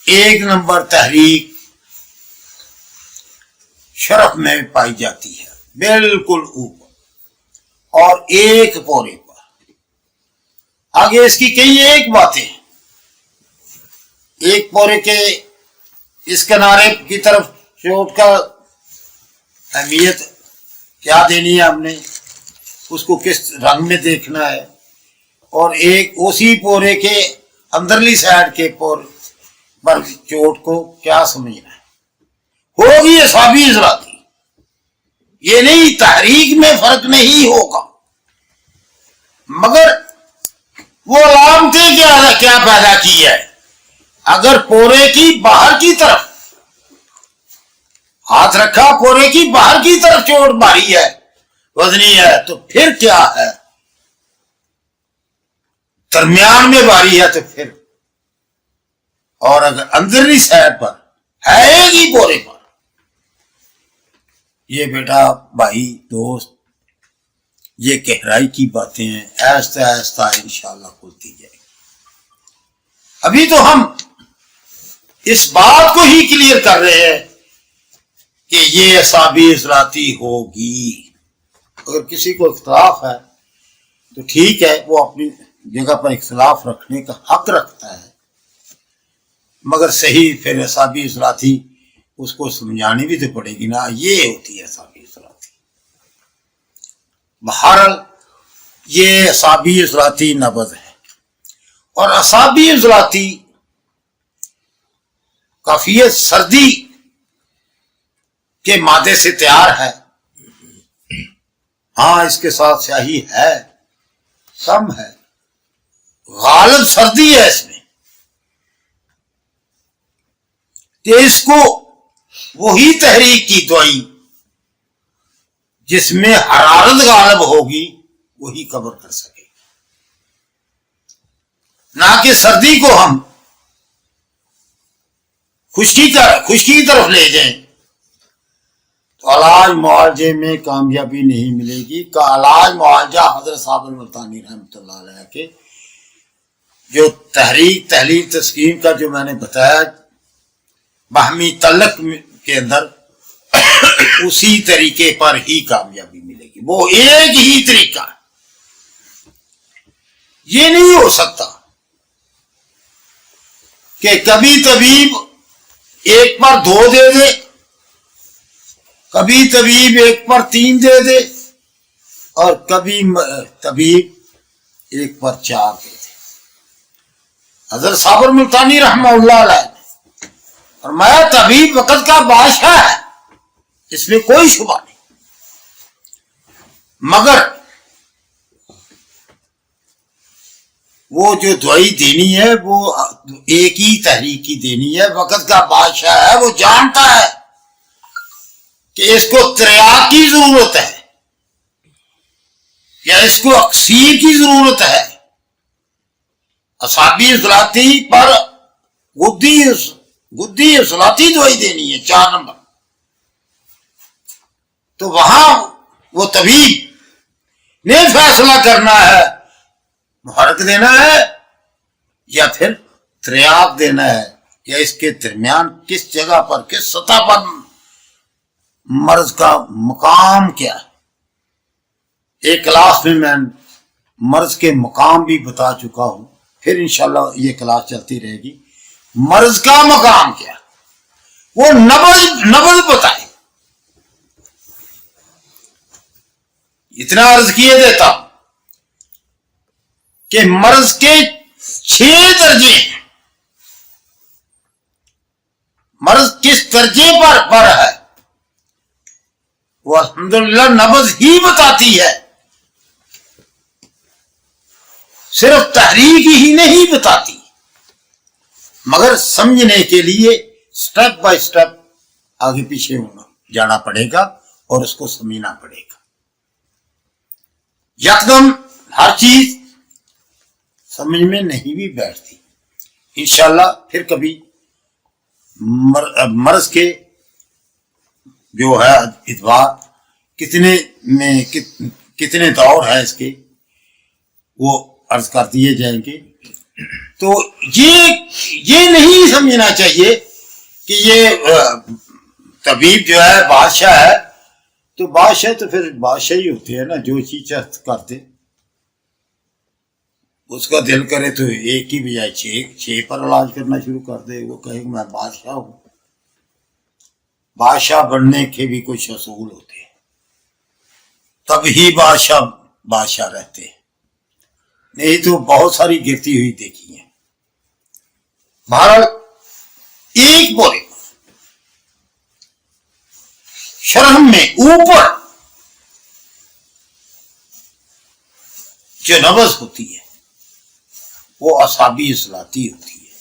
1 number تحریک شرف میں پائی جاتی ہے، بالکل اوپر اور 1 پورے پر۔ آگے اس کی کئی ایک باتیں ہیں۔ 1 پورے کے اس کنارے کی طرف چوٹ کا اہمیت کیا دینی ہے، ہم نے اس کو کس رنگ میں دیکھنا ہے، اور ایک اسی پورے کے اندرلی سائڈ کے پر چوٹ کو کیا سمجھنا ہے۔ ہوگی اصابی اضلاعی، یہ نہیں تحریک میں فرق نہیں ہوگا، مگر وہ علامتیں کیا پیدا کی ہے۔ اگر پورے کی باہر کی طرف ہاتھ رکھا، پورے کی باہر کی طرف چوٹ ماری ہے، وزنی ہے، تو پھر کیا ہے، درمیان میں باری ہے تو پھر، اور اگر اندرلی سائڈ پر ہے گی پورے پر، یہ بیٹا بھائی دوست، یہ گہرائی کی باتیں ہیں، آہستہ آہستہ انشاءاللہ کھلتی جائے گی۔ ابھی تو ہم اس بات کو ہی کلیئر کر رہے ہیں کہ یہ اعصابی اضلاعی ہوگی۔ اگر کسی کو اختلاف ہے تو ٹھیک ہے، وہ اپنی جگہ پر اختلاف رکھنے کا حق رکھتا ہے، مگر صحیح پھر اعصابی اضلاعی اس کو سمجھانی بھی تو پڑے گی نا، یہ ہوتی ہے اعصابی اضلاعی۔ بہرحال یہ اعصابی اضلاعی نبض ہے، اور اعصابی اضلاعی کیفیت سردی کے مادے سے تیار ہے۔ ہاں اس کے ساتھ سیاہی ہے، کم ہے، غالب سردی ہے اس میں، کہ اس کو وہی تحریک کی دوائی جس میں حرارت غالب ہوگی وہی کور کر سکے، نہ کہ سردی کو ہم خشکی کی طرف لے جائیں تو علاج معالجے میں کامیابی نہیں ملے گی۔ کا علاج معالجہ حضرت صاحب الملتانی رحمۃ اللہ علیہ کے جو تحریک تحلیل تسکین کا جو میں نے بتایا باہمی تعلق کے اندر، اسی طریقے پر ہی کامیابی ملے گی، وہ ایک ہی طریقہ ہے۔ یہ نہیں ہو سکتا کہ کبھی طبیب 1 پر 2 دے دے، کبھی طبیب 1 پر 3 دے دے، اور کبھی طبیب 1 پر 4 دے دے۔ حضرت صابر ملتانی رحمہ اللہ علیہ اور میں طبیب وقت کا بادشاہ ہے، اس میں کوئی شبہ نہیں، مگر وہ جو دوائی دینی ہے وہ ایک ہی تحریک کی دینی ہے۔ وقت کا بادشاہ ہے، وہ جانتا ہے کہ اس کو تریاق کی ضرورت ہے یا اس کو اکسیر کی ضرورت ہے۔ اعصابی اضلاعی پر گدی اضلاعی دوائی دینی ہے 4 نمبر، تو وہاں وہ طبیب نے فیصلہ کرنا ہے محرک دینا ہے یا پھر تریاق دینا ہے، یا اس کے درمیان کس جگہ پر کس سطح پر مرض کا مقام کیا ہے۔ ایک کلاس میں مرض کے مقام بھی بتا چکا ہوں، پھر انشاءاللہ یہ کلاس چلتی رہے گی۔ مرض کا مقام کیا، وہ نبض بتائے۔ اتنا عرض کیے دیتا ہوں کہ مرض کے 6 درجے ہیں، مرض کس درجے پر ہے وہ الحمدللہ نبض ہی بتاتی ہے، صرف تحریک ہی نہیں بتاتی، مگر سمجھنے کے لیے سٹیپ بائی سٹیپ آگے پیچھے جانا پڑے گا اور اس کو سمجھنا پڑے گا۔ یکدم ہر چیز سمجھ میں نہیں بھی بیٹھتی، انشاءاللہ پھر کبھی مرض کے جو ہے ادوار کتنے دور ہے اس کے، وہ عرض کر دیے جائیں گے تو یہ نہیں سمجھنا چاہیے کہ یہ طبیب جو ہے بادشاہ ہے، تو بادشاہ تو پھر بادشاہ ہی ہوتے ہیں نا، جو چیز کرتے، اس کا دل کرے تو ایک ہی بجائے چھ پر علاج کرنا شروع کر دے، وہ کہے کہ میں بادشاہ ہوں۔ بادشاہ بننے کے بھی کچھ اصول ہوتے ہیں، تب ہی بادشاہ رہتے ہیں، نہیں تو بہت ساری گرتی ہوئی دیکھی ہیں۔ بہرحال ایک بولے شرم میں اوپر جو نبض ہوتی ہے وہ اعصابی اصلاحاتی ہوتی ہے،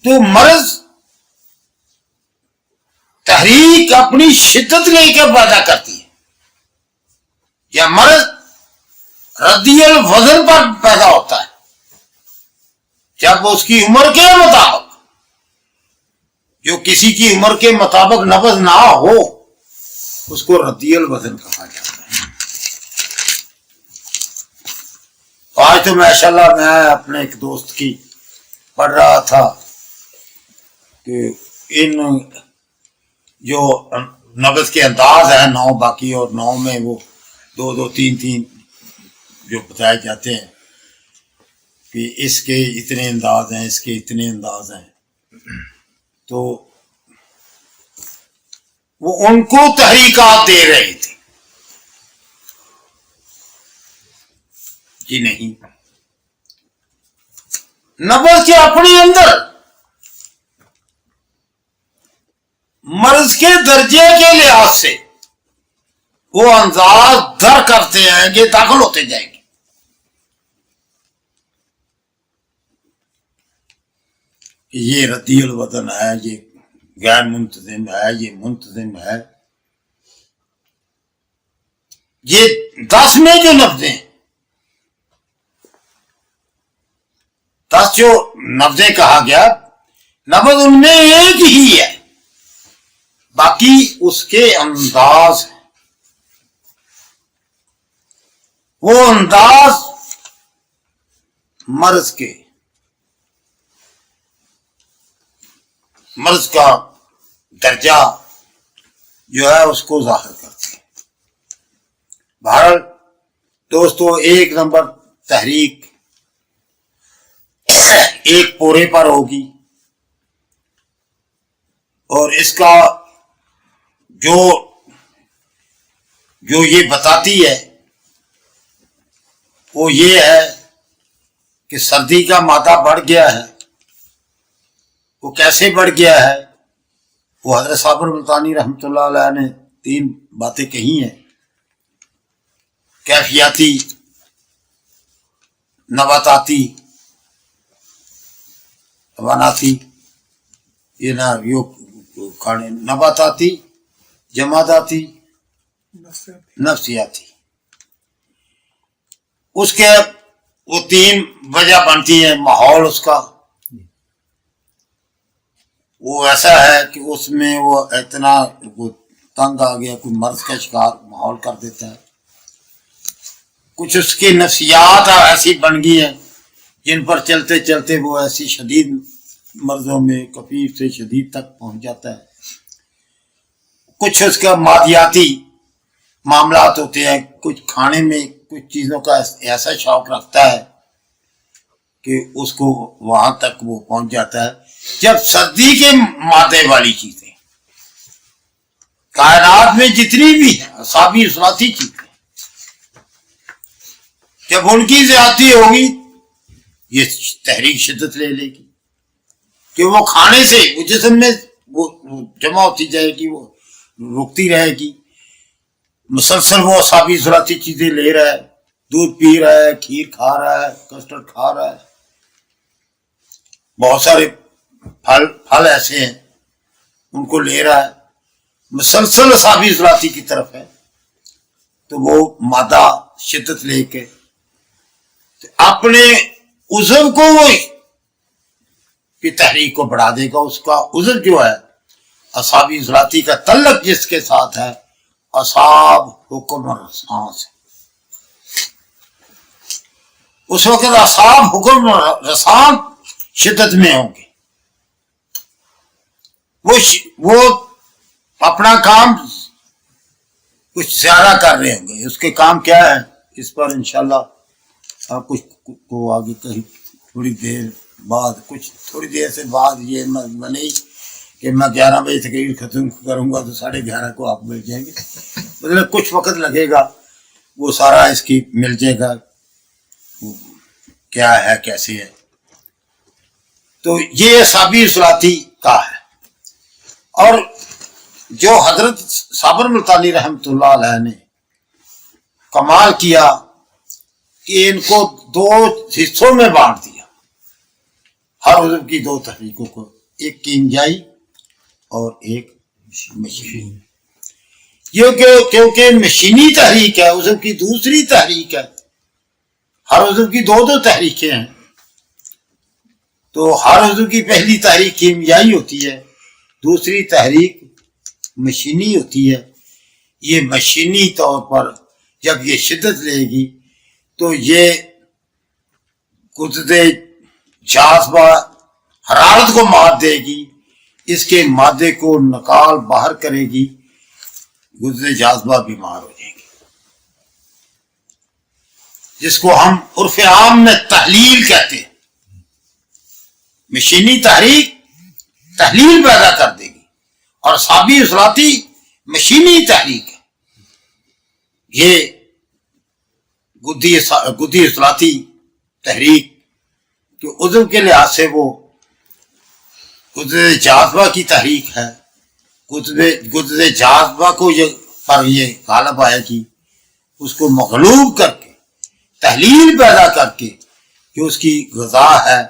تو مرض تحریک اپنی شدت لے کر پیدا کرتی ہے، یا مرض ردی الوزن پر پیدا ہوتا ہے، جب اس کی عمر کے مطابق، جو کسی کی عمر کے مطابق نبض نہ ہو اس کو ردی الوزن کہا جاتا ہے۔ آج تو ماشاءاللہ میں اپنے ایک دوست کی پڑھ رہا تھا کہ ان جو نبض کے انداز ہیں 9 باقی اور 9 میں وہ 2 3 جو بتائے جاتے ہیں کہ اس کے اتنے انداز ہیں، اس کے اتنے انداز ہیں، تو وہ ان کو تحریکات دے رہے تھے۔ جی نہیں، نبض کے اپنے اندر مرض کے درجے کے لحاظ سے وہ انداز در کرتے ہیں کہ داخل ہوتے جائیں گے۔ یہ ردی الوزن ہے، یہ غیر منتظم ہے، یہ منتظم ہے۔ یہ 10 میں جو نبضیں، 10 جو نبضیں کہا گیا، نبض ان میں ایک ہی ہے، باقی اس کے انداز ہیں۔ وہ انداز مرض کا درجہ جو ہے اس کو ظاہر کرتے ہیں۔ بہرحال دوستو، 1 نمبر تحریک ایک پورے پر ہوگی، اور اس کا جو یہ بتاتی ہے وہ یہ ہے کہ سردی کا مادہ بڑھ گیا ہے۔ وہ کیسے بڑھ گیا ہے؟ وہ حضرت صابر ملتانی رحمۃ اللہ علیہ نے 3 باتیں کہی ہیں: کیفیاتی، نباتاتی، حیواناتی، یہ کھانے، نباتاتی، جماداتی، نفسیاتی۔ اس کے وہ 3 وجہ بنتی ہیں۔ ماحول اس کا وہ ایسا ہے کہ اس میں وہ اتنا تنگ آ گیا، کوئی مرض کا شکار ماحول کر دیتا ہے۔ کچھ اس کی نفسیات ایسی بن گئی ہیں جن پر چلتے چلتے وہ ایسی شدید مرضوں میں خفیف سے شدید تک پہنچ جاتا ہے۔ کچھ اس کا مادیاتی معاملات ہوتے ہیں، کچھ کھانے میں کچھ چیزوں کا ایسا شوق رکھتا ہے کہ اس کو وہاں تک وہ پہنچ جاتا ہے۔ جب سردی کے مادے والی چیزیں کائنات میں جتنی بھی ہیں، اعصابی اصلاحاتی چیزیں، جب ان کی زیادتی ہوگی یہ تحریک شدت لے لے گی کہ وہ کھانے سے وہ جسم میں وہ جمع ہوتی جائے گی، وہ رکتی رہے گی، مسلسل وہ اعصابی اصلاحاتی چیزیں لے رہا ہے، دودھ پی رہا ہے، کھیر کھا رہا ہے، کسٹرڈ کھا رہا ہے، بہت سارے پھل ایسے ہیں ان کو لے رہا ہے، مسلسل اعصابی اصلاحاتی کی طرف ہے، تو وہ مادہ شدت لے کے اپنے عضو کو کی تحریک کو بڑھا دے گا۔ اس کا عضو جو ہے اعصابی اصلاحاتی کا تعلق جس کے ساتھ ہے، اعصاب، حکم اور سانس، اس وقت اصحاب حکم رسان شدت میں ہوں گے. وہ اپنا کام کچھ زیادہ کر رہے ہوں گے. اس کے کام کیا ہے اس پر انشاءاللہ آپ کچھ کو آگے کہیں تھوڑی دیر سے بعد یہ بنے کہ میں 11 بجے تقریر ختم کروں گا تو 11:30 کو آپ مل جائیں گے. مطلب کچھ وقت لگے گا, وہ سارا اس کی مل جائے گا کیا ہے کیسے ہے. تو یہ اصحابی اصلاحی کا ہے. اور جو حضرت صابر ملتانی رحمۃ اللہ علیہ نے کمال کیا کہ ان کو 2 حصوں میں بانٹ دیا, ہر حزب کی 2 تحریکوں کو, ایک کیمیائی اور ایک مشینی. کیونکہ مشینی تحریک ہے, حزب کی دوسری تحریک ہے. ہر حزب کی 2 تحریکیں ہیں. تو ہر حزب کی پہلی تحریک کیمیائی ہوتی ہے, دوسری تحریک مشینی ہوتی ہے. یہ مشینی طور پر جب یہ شدت لے گی تو یہ قدرت جاذبہ حرارت کو مار دے گی, اس کے مادے کو نکال باہر کرے گی, قدرت جاذبہ بیمار ہو جائیں گے, جس کو ہم عرف عام میں تحلیل کہتے ہیں. مشینی تحریک تحلیل پیدا کر دے گی اور اصحابی اصلاحی مشینی تحریک ہے. یہ گدی اصلاحی تحریک کہ عضو کے لحاظ سے وہ قدرت جاذبہ کی تحریک ہے. قدرت جاذبہ کو یہ غالب آئے گی, اس کو مغلوب کر کے تحلیل پیدا کر کے کہ اس کی غذا ہے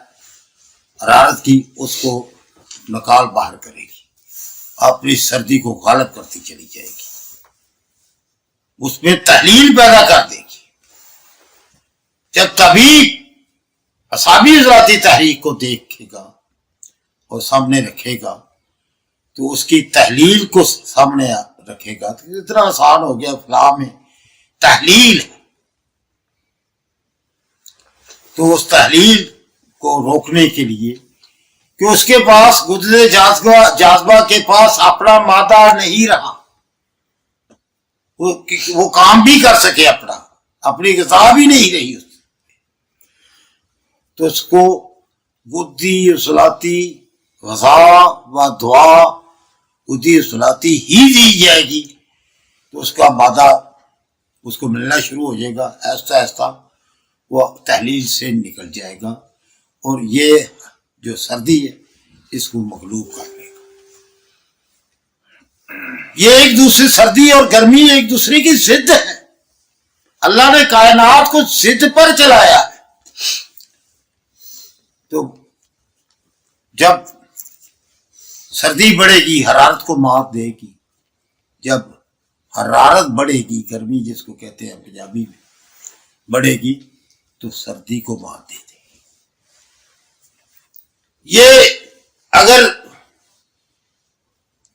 حرارت کی, اس کو نکال باہر کرے گی, اپنی سردی کو غالب کرتی چلی جائے گی, اس میں تحلیل پیدا کر دے گی. جب طبیب اصحابی اصلاحی تحریک کو دیکھے گا اور سامنے رکھے گا تو اس کی تحلیل کو سامنے رکھے گا. تو اتنا آسان ہو گیا فلاح میں تحلیل ہے, تو اس تحلیل کو روکنے کے لیے کہ اس کے پاس قدرت جاذبہ کے پاس اپنا مادہ نہیں رہا, وہ کام بھی کر سکے, اپنی غذا بھی نہیں رہی اس, تو اس کو گدی اصلاحی غذا و دعا گدی اصلاحی ہی دی جائے گی. تو اس کا مادہ اس کو ملنا شروع ہو جائے گا, آہستہ آہستہ وہ تحلیل سے نکل جائے گا, اور یہ جو سردی ہے اس کو مغلوب کر لے گا. یہ ایک دوسری سردی اور گرمی ایک دوسرے کی ضد ہے. اللہ نے کائنات کو ضد پر چلایا ہے. تو جب سردی بڑھے گی حرارت کو مات دے گی, جب حرارت بڑھے گی گرمی جس کو کہتے ہیں پنجابی میں بڑھے گی تو سردی کو مات دے دے گی. یہ اگر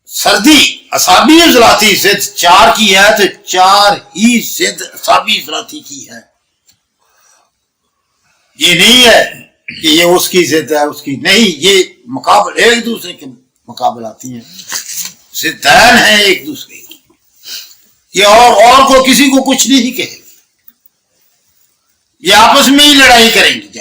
سردی اصحابی اصلاحی ضد 4 کی ہے تو 4 ہی ضد اصحابی اصلاحی کی ہے. یہ نہیں ہے کہ یہ اس کی ضد ہے اس کی نہیں, یہ مقابل ایک دوسرے کے مقابل آتی ہیں, ضدین ہیں ایک دوسرے کی. یہ اور کو کسی کو کچھ نہیں کہے گی, یہ آپس میں ہی لڑائی کریں گی.